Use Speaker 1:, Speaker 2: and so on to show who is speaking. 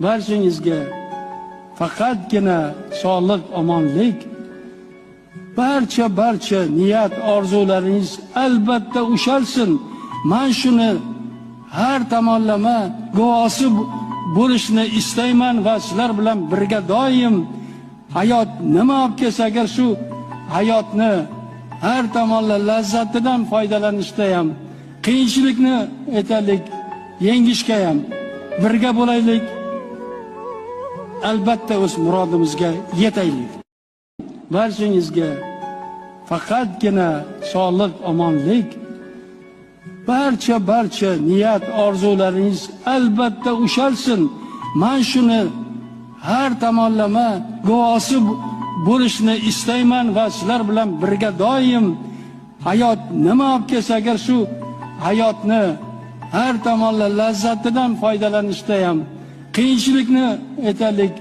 Speaker 1: barchangizga faqatgina sog'lik, omonlik, barcha niyat, orzularingiz albatta ushalsin. Men shuni har tomonlama guvohi bo'lishni istayman va sizlar bilan birga doim hayot nima olib kelsa, agar shu hayotni har tomonla lazzatidan foydalanishda ham, qiyinchilikni aytaylik, yengishga ham birga bo'laylik. Albatta o'z murodimizga yetaylik. Barchangizga faqatgina sog'lik, omonlik, barcha niyat, orzularingiz albatta ushalsin. Men shuni har tomonlama guvohi bo'lishni istayman va sizlar bilan birga doim hayot nima olib kelsa, agar shu hayotni har tomonla lazzatidan foydalanishda ham, qiyinchilikni aytaylik,